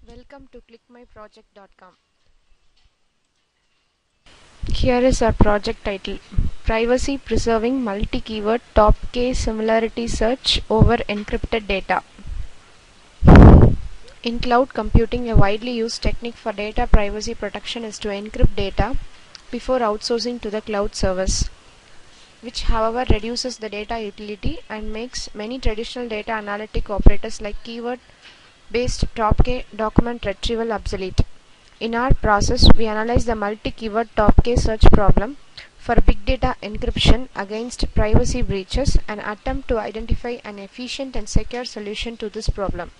Welcome to clickmyproject.com. Here is our project title: Privacy Preserving Multi-Keyword Top-K Similarity Search over Encrypted Data. In cloud computing, a widely used technique for data privacy protection is to encrypt data before outsourcing to the cloud service, which however reduces the data utility and makes many traditional data analytic operators like keyword-based top-K document retrieval obsolete. In our process, we analyze the multi-keyword top-K search problem for big data encryption against privacy breaches and attempt to identify an efficient and secure solution to this problem.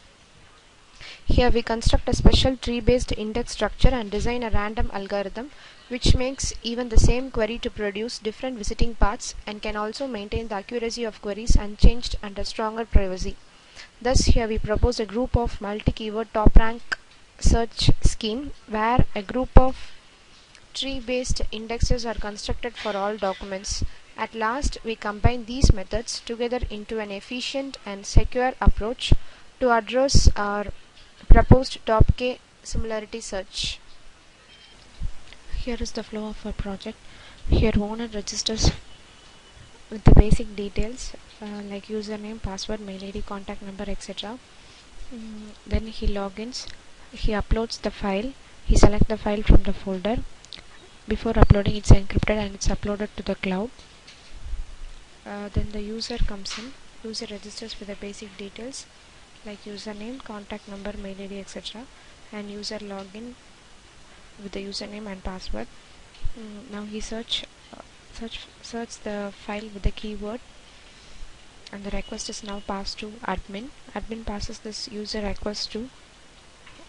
Here we construct a special tree-based index structure and design a random algorithm which makes even the same query to produce different visiting paths and can also maintain the accuracy of queries unchanged under stronger privacy. Thus, here we propose a group of multi-keyword top-rank search scheme where a group of tree-based indexes are constructed for all documents. At last, we combine these methods together into an efficient and secure approach to address our proposed top-K similarity search. Here is the flow of our project. Here owner registers with the basic details like username, password, mail ID, contact number, etc. Then he logins. He uploads the file. He selects the file from the folder. Before uploading, it's encrypted and it's uploaded to the cloud. Then the user comes in. User registers with the basic details like username, contact number, mail ID, etc. And user login with the username and password. Now he search the file with the keyword, and the request is now passed to admin. Admin passes this user request to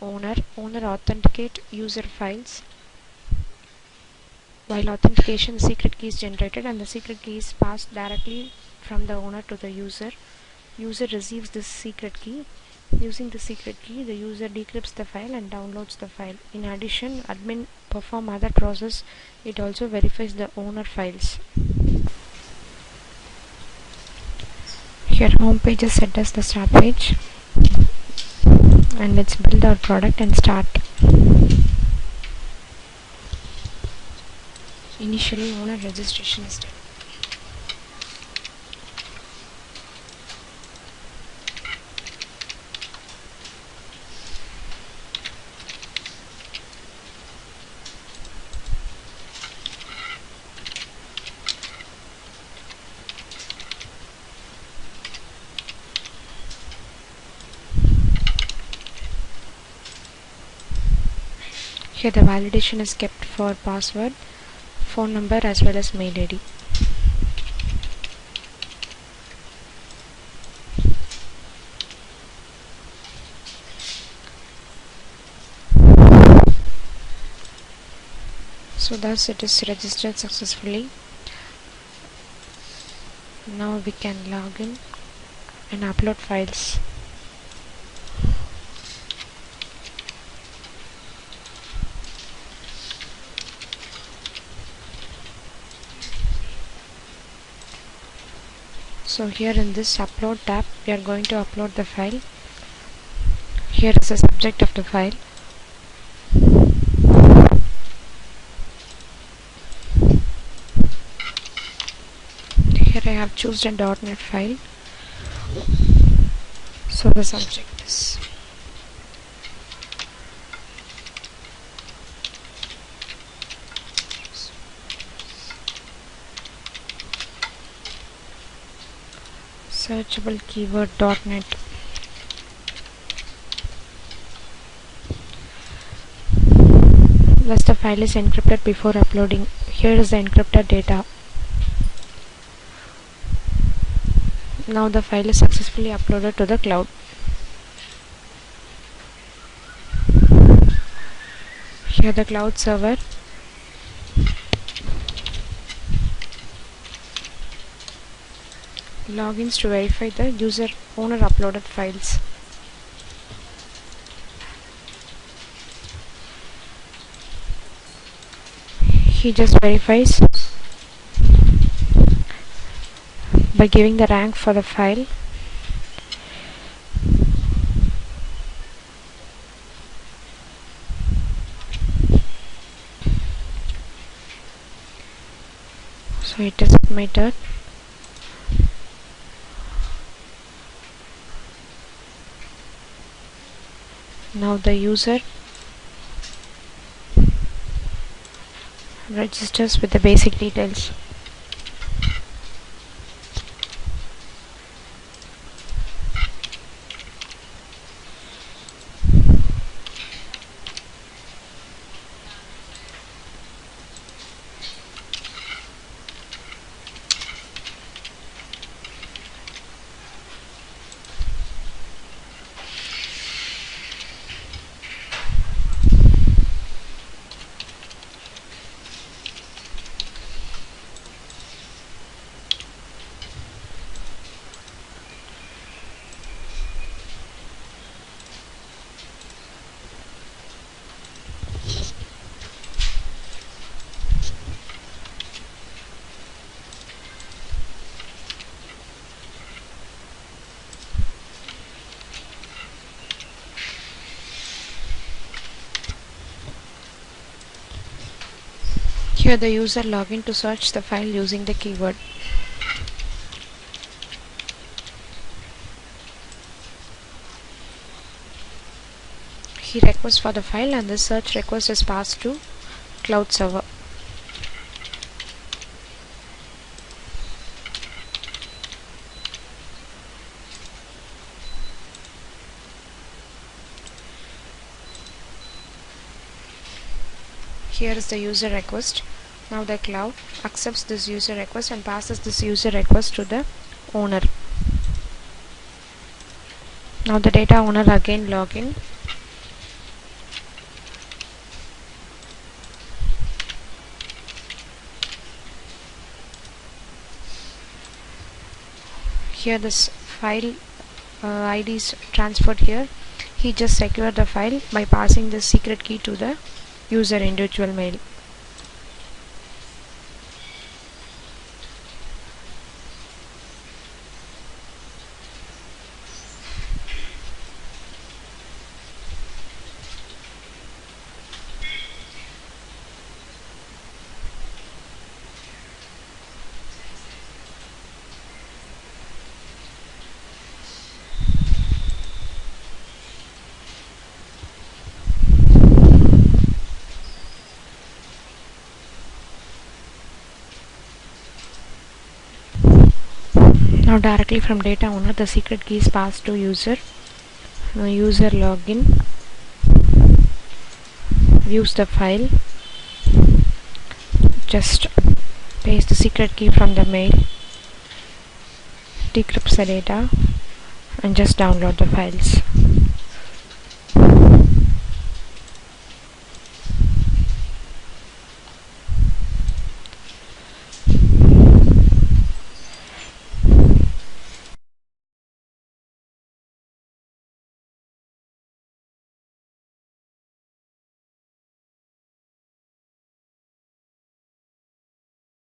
owner. Owner authenticate user files. While authentication, the secret key is generated and the secret key is passed directly from the owner to the user. User receives this secret key. Using the secret key, the user decrypts the file and downloads the file. In addition, admin perform other process. It also verifies the owner files. Here home page is set as the start page, and let's build our product and start. Initially, owner registration is done. Here the validation is kept for password, phone number as well as mail ID. So thus it is registered successfully. Now we can log in and upload files. So here in this upload tab, we are going to upload the file. Here is the subject of the file. Here I have chosen a .NET file. So the subject is searchable keyword .NET. Thus the file is encrypted before uploading. Here is the encrypted data. Now the file is successfully uploaded to the cloud. Here the cloud server logins to verify the user owner uploaded files. He just verifies by giving the rank for the file. So it is submitted. Now the user registers with the basic details. Here the user login to search the file using the keyword. He requests for the file and the search request is passed to cloud server. Here is the user request. Now the cloud accepts this user request and passes this user request to the owner. Now the data owner again login. Here this file ID is transferred here. He just secured the file by passing the secret key to the user individual mail. Now directly from data owner the secret key is passed to user. Now user login, views the file, just paste the secret key from the mail, decrypts the data and just download the files.